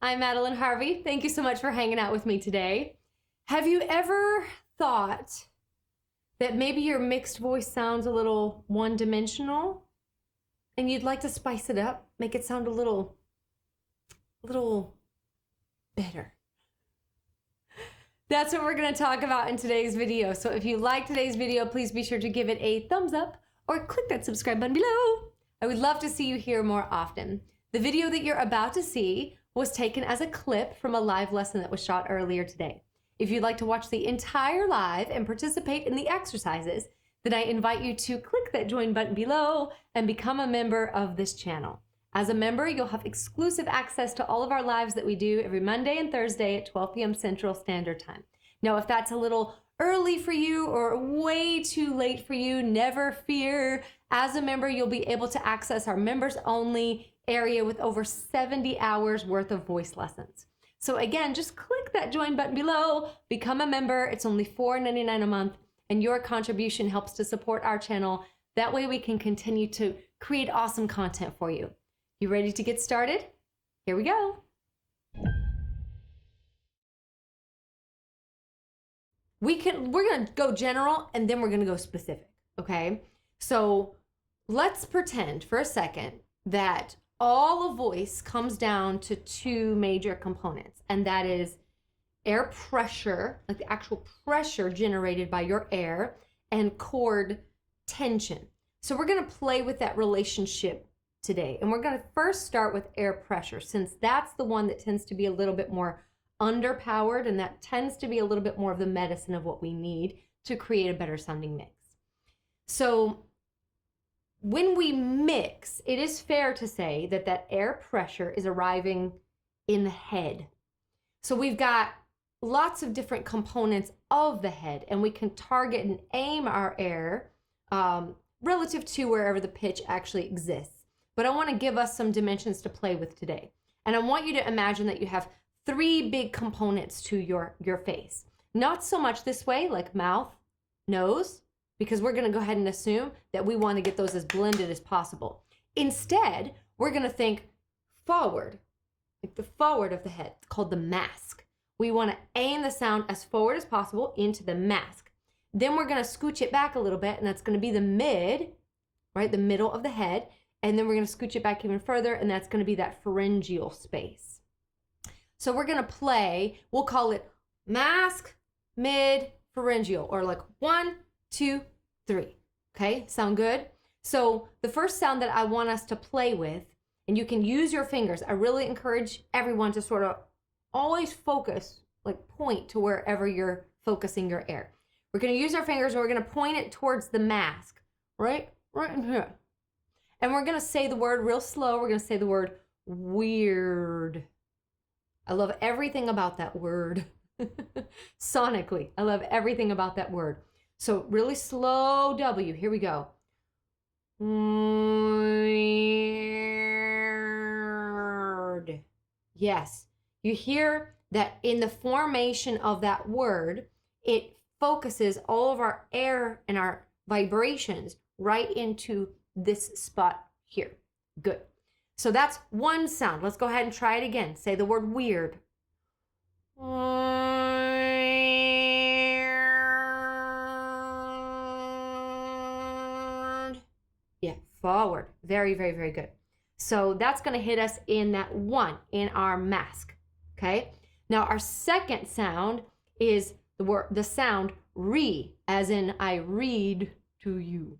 I'm Madeline Harvey. Thank you so much for hanging out with me today. Have you ever thought that maybe your mixed voice sounds a little one-dimensional and you'd like to spice it up, make it sound a little better? That's what we're going to talk about in today's video. So if you like today's video, please be sure to give it a thumbs up or click that subscribe button below. I would love to see you here more often. The video that you're about to see was taken as a clip from a live lesson that was shot earlier today. If you'd like to watch the entire live and participate in the exercises, then I invite you to click that join button below and become a member of this channel. As a member, you'll have exclusive access to all of our lives that we do every Monday and Thursday at 12 p.m. Central Standard Time. Now, if that's a little early for you or way too late for you, never fear. As a member, you'll be able to access our members only area with over 70 hours worth of voice lessons. So again, just click that join button below, become a member. It's only $4.99 a month, and your contribution helps to support our channel. That way we can continue to create awesome content for you. You ready to get started? Here we go. We're gonna go general and then we're gonna go specific, okay? So let's pretend for a second that all of voice comes down to two major components, and that is air pressure, like the actual pressure generated by your air, and cord tension. So we're gonna play with that relationship today. And we're gonna first start with air pressure, since that's the one that tends to be a little bit more underpowered, and that tends to be a little bit more of the medicine of what we need to create a better sounding mix. So when we mix, it is fair to say that that air pressure is arriving in the head. So we've got lots of different components of the head, and we can target and aim our air relative to wherever the pitch actually exists. But I want to give us some dimensions to play with today. And I want you to imagine that you have three big components to your face. Not so much this way, like mouth, nose, because we're going to go ahead and assume that we want to get those as blended as possible. Instead, we're going to think forward, like the forward of the head, called the mask. We want to aim the sound as forward as possible into the mask. Then we're going to scooch it back a little bit, and that's going to be the mid, right, the middle of the head. And then we're going to scooch it back even further, and that's going to be that pharyngeal space. So we're going to play, we'll call it mask, mid, pharyngeal, or like 1, 2, 3. Okay, sound good? So the first sound that I want us to play with, and you can use your fingers. I really encourage everyone to sort of always focus, like point to wherever you're focusing your air. We're going to use our fingers, and we're going to point it towards the mask, right in here. And we're going to say the word real slow. We're going to say the word weird. I love everything about that word. Sonically, I love everything about that word. So really slow W. Here we go. Weird. Yes. You hear that in the formation of that word, it focuses all of our air and our vibrations right into this spot here. Good. So that's one sound. Let's go ahead and try it again. Say the word weird. Yeah, forward. Very, very, very good. So that's going to hit us in that one, in our mask. Okay. Now our second sound is the sound re, as in I read to you.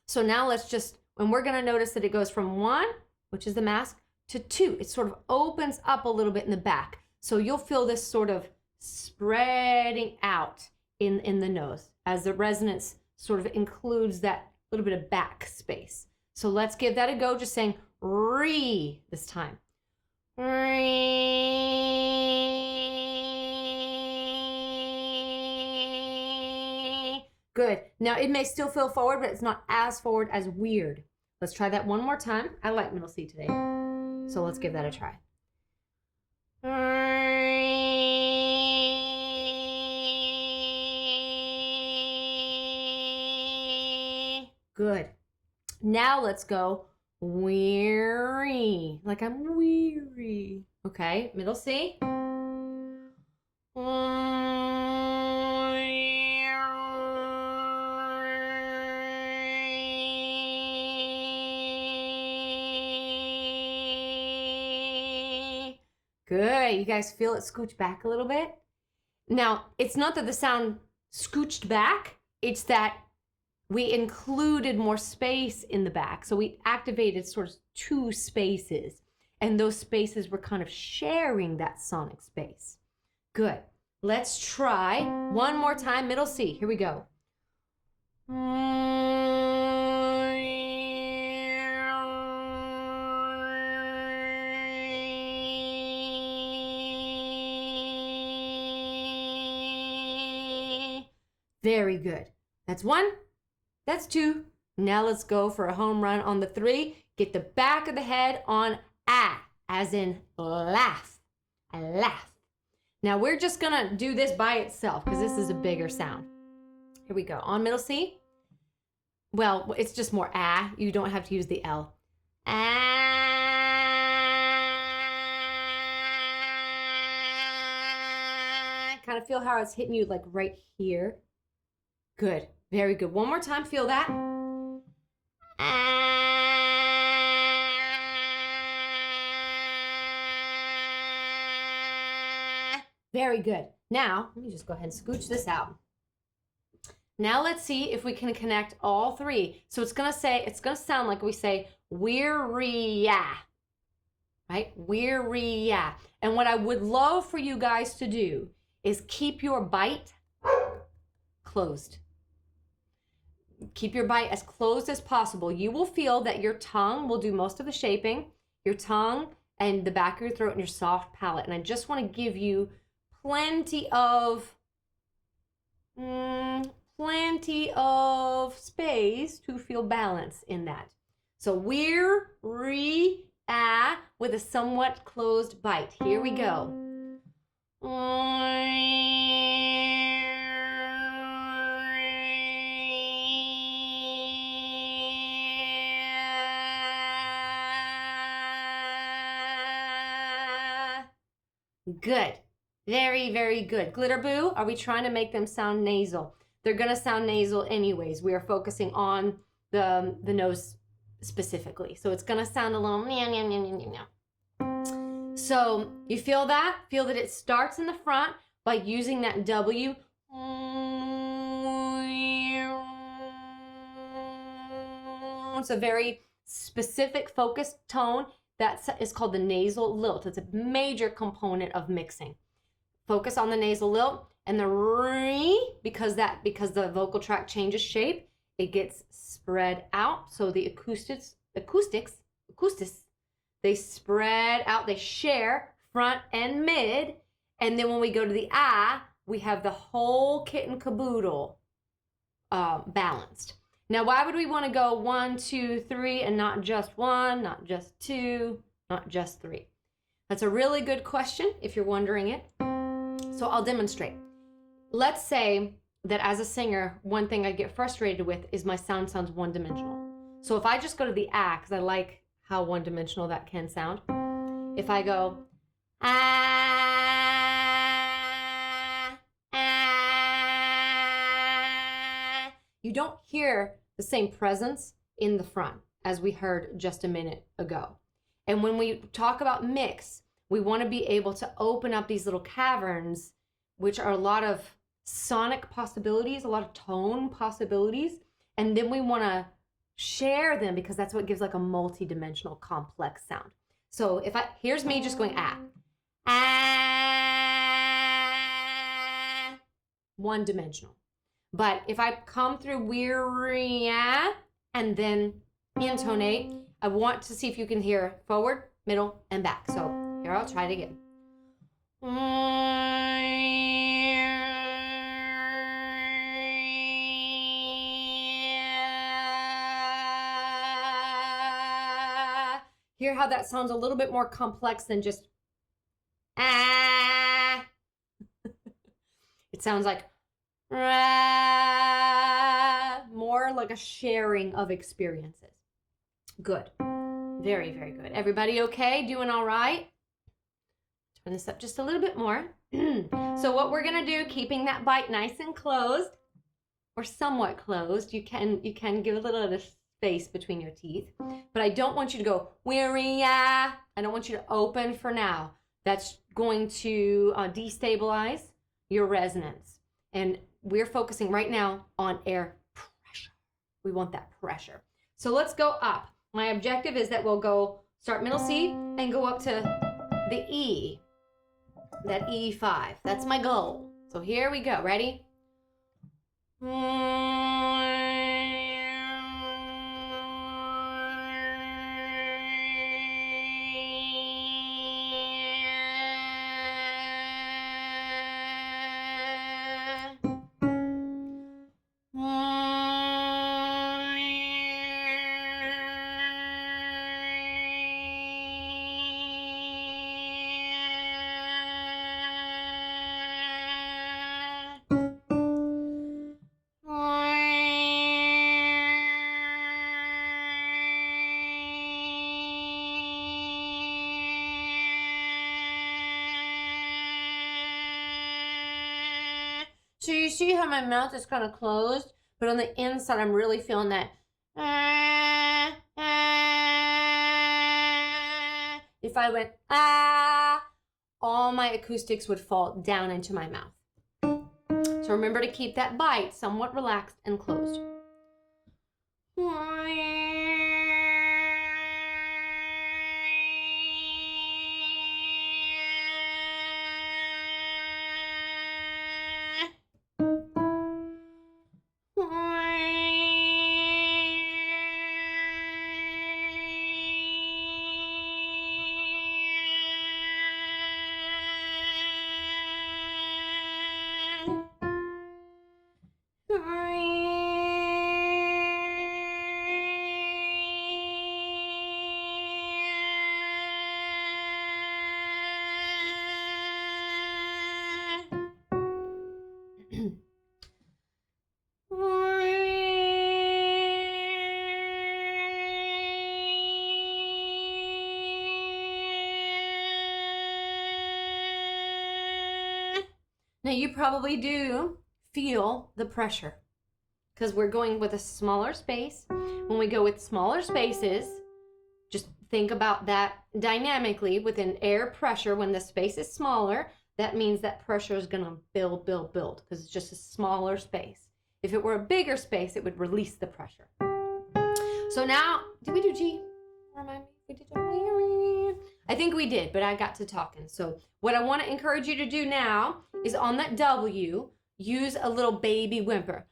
So now let's just, and we're going to notice that it goes from 1, which is the mask, to 2. It sort of opens up a little bit in the back. So you'll feel this sort of spreading out in the nose as the resonance sort of includes that little bit of back space. So let's give that a go, just saying re this time. Re. Good. Now it may still feel forward, but it's not as forward as weird. Let's try that one more time. I like middle C today, so let's give that a try. Good. Now let's go Weary. Like I'm weary. Okay, middle C. Good. You guys feel it scooch back a little bit? Now, it's not that the sound scooched back, it's that we included more space in the back. So we activated sort of two spaces, and those spaces were kind of sharing that sonic space. Good. Let's try one more time, middle C. Here we go. Very good. That's one. That's two. Now let's go for a home run on the three. Get the back of the head on ah, as in laugh. I laugh. Now we're just gonna do this by itself because this is a bigger sound. Here we go. On middle C. Well, it's just more ah. You don't have to use the L. Ah. Kind of feel how it's hitting you like right here. Good. Very good. One more time. Feel that. Very good. Now, let me just go ahead and scooch this out. Now let's see if we can connect all three. So it's going to sound like we say weary-ya, right? Weary-ya. And what I would love for you guys to do is keep your bite closed. Keep your bite as closed as possible. You will feel that your tongue will do most of the shaping, your tongue and the back of your throat and your soft palate. And I just want to give you plenty of space to feel balance in that. So we're-re-ah with a somewhat closed bite. Here we go. Good. Very, very good. Glitter Boo, are we trying to make them sound nasal? They're going to sound nasal anyways. We are focusing on the nose specifically. So it's going to sound a little meow, meow, meow, meow, meow. So you feel that? Feel that it starts in the front by using that W. It's a very specific focused tone. That is called the nasal lilt. It's a major component of mixing. Focus on the nasal lilt and the re, because the vocal tract changes shape, it gets spread out. So the acoustics, they spread out, they share front and mid. And then when we go to the ah, we have the whole kit and caboodle balanced. Now, why would we want to go 1, 2, 3 and not just 1, not just 2, not just 3? That's a really good question if you're wondering it. So I'll demonstrate. Let's say that as a singer, one thing I get frustrated with is my sound sounds one-dimensional. So if I just go to the ah, because I like how one-dimensional that can sound. If I go ah, ah, you don't hear the same presence in the front as we heard just a minute ago. And when we talk about mix, we want to be able to open up these little caverns, which are a lot of sonic possibilities, a lot of tone possibilities. And then we want to share them because that's what gives like a multi-dimensional complex sound. So here's me just going ah, ah, one-dimensional. But if I come through weary and then intonate, I want to see if you can hear forward, middle, and back. So here, I'll try it again. Hear how that sounds a little bit more complex than just ah. It sounds like more like a sharing of experiences. Good. Very, very good. Everybody okay? Doing all right? Turn this up just a little bit more. So what we're gonna do, keeping that bite nice and closed, or somewhat closed, you can give a little bit of space between your teeth, but I don't want you to go weary. I don't want you to open for now. That's going to destabilize your resonance, and we're focusing right now on air pressure. We want that pressure. So let's go up. My objective is that we'll go start middle C and go up to the E, that E5. That's my goal. So here we go. Ready? So you see how my mouth is kind of closed, but on the inside I'm really feeling that. If I went all my acoustics would fall down into my mouth. So remember to keep that bite somewhat relaxed and closed. Now you probably do feel the pressure because we're going with a smaller space. When we go with smaller spaces, just think about that dynamically with an air pressure. When the space is smaller, that means that pressure is going to build because it's just a smaller space. If it were a bigger space, it would release the pressure. So now, did we do G? Remind me, we did G. I think we did, but I got to talking. So what I want to encourage you to do now is on that W, use a little baby whimper.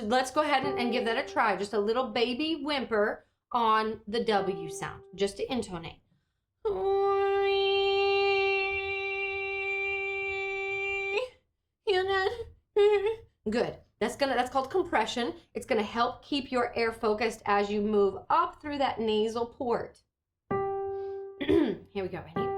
Let's go ahead and give that a try. Just a little baby whimper on the W sound, just to intonate. Good. That's called compression. It's gonna help keep your air focused as you move up through that nasal port. Here we go. Ready?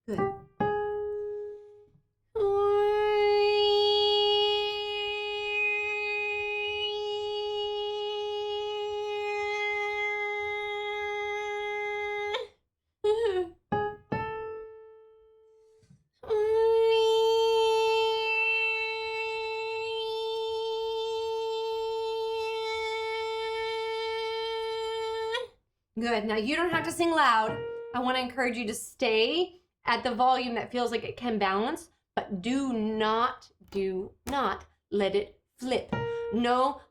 Good. Good. Now you don't have to sing loud. I want to encourage you to stay at the volume that feels like it can balance, but do not let it flip. No.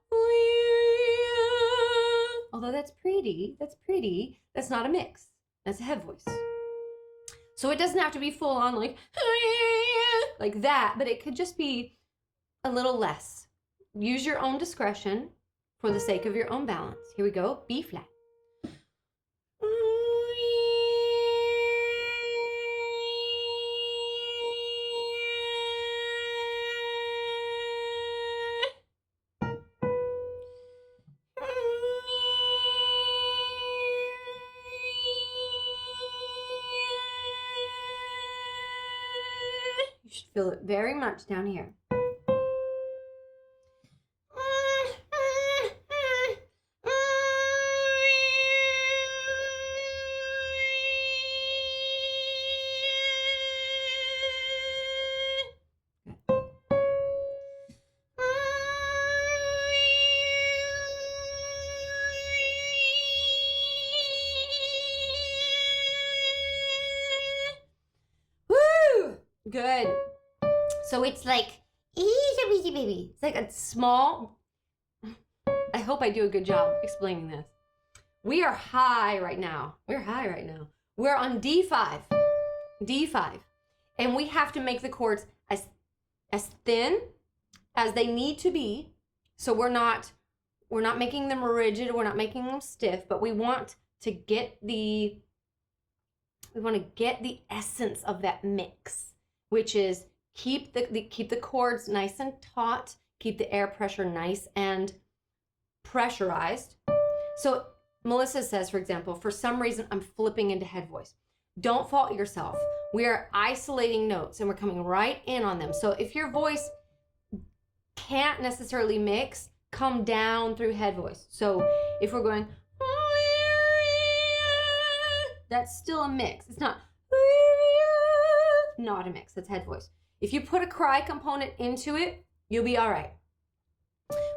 Although that's pretty. That's not a mix. That's a head voice. So it doesn't have to be full on like that, but it could just be a little less. Use your own discretion for the sake of your own balance. Here we go. B flat. Feel it very much down here. Good. So it's like, easy baby. It's like a small, I hope I do a good job explaining this. We are high right now. We're high right now. We're on D5. D5. And we have to make the chords as thin as they need to be. So we're not making them rigid, we're not making them stiff, but we want to get the essence of that mix, which is keep the chords nice and taut, keep the air pressure nice and pressurized. So Melissa says, for example, for some reason I'm flipping into head voice. Don't fault yourself. We are isolating notes and we're coming right in on them. So if your voice can't necessarily mix, come down through head voice. So if we're going, that's still a mix. It's not a mix, it's head voice. If you put a cry component into it, you'll be all right.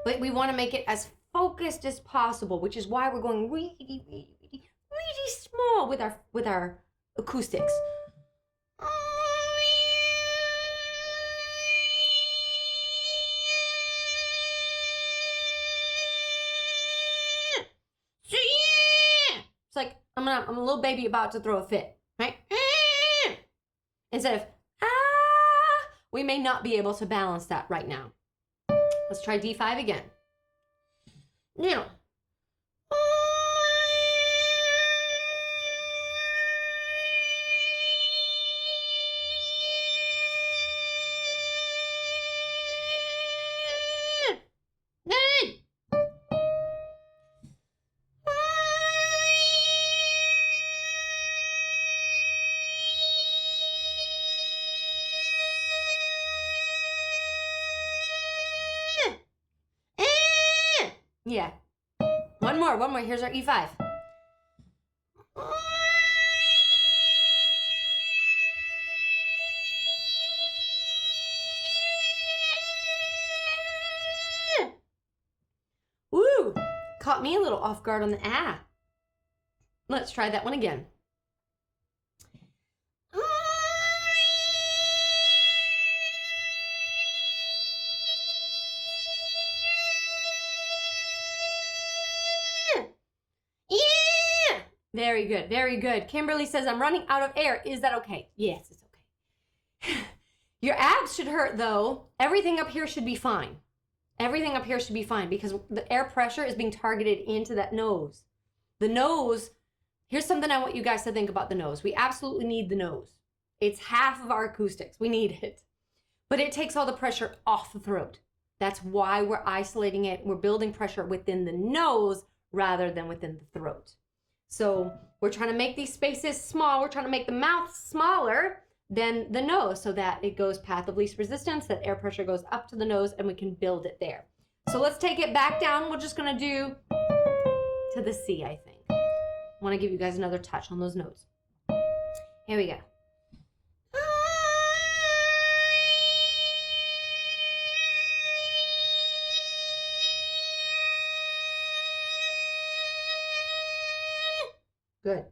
But we want to make it as focused as possible, which is why we're going really small with our acoustics. It's like I'm a little baby about to throw a fit, right? Instead of we may not be able to balance that right now. Let's try D5 again. Now. Yeah. One more. Here's our E5. Woo! Caught me a little off guard on the ah. Let's try that one again. Very good, very good. Kimberly says, I'm running out of air. Is that okay? Yes, it's okay. Your abs should hurt though. Everything up here should be fine. Everything up here should be fine because the air pressure is being targeted into that nose. The nose, here's something I want you guys to think about the nose. We absolutely need the nose. It's half of our acoustics. We need it. But it takes all the pressure off the throat. That's why we're isolating it. We're building pressure within the nose rather than within the throat. So we're trying to make these spaces small. We're trying to make the mouth smaller than the nose so that it goes path of least resistance, that air pressure goes up to the nose and we can build it there. So let's take it back down. We're just going to do to the C, I think. I want to give you guys another touch on those notes. Here we go. Good.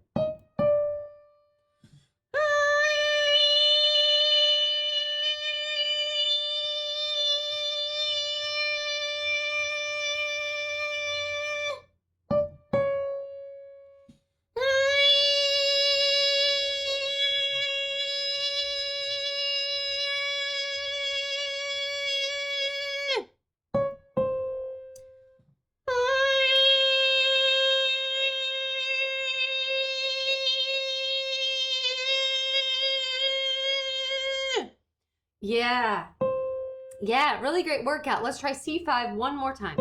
Yeah. Yeah, really great workout. Let's try C5 one more time.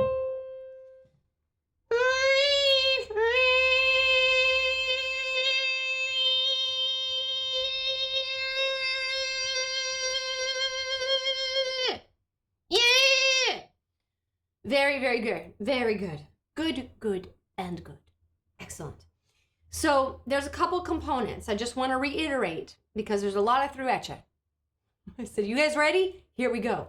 Very, very good. Very good. Good, good, and good. Excellent. So there's a couple components I just want to reiterate because there's a lot I threw at you. I said, you guys ready? Here we go.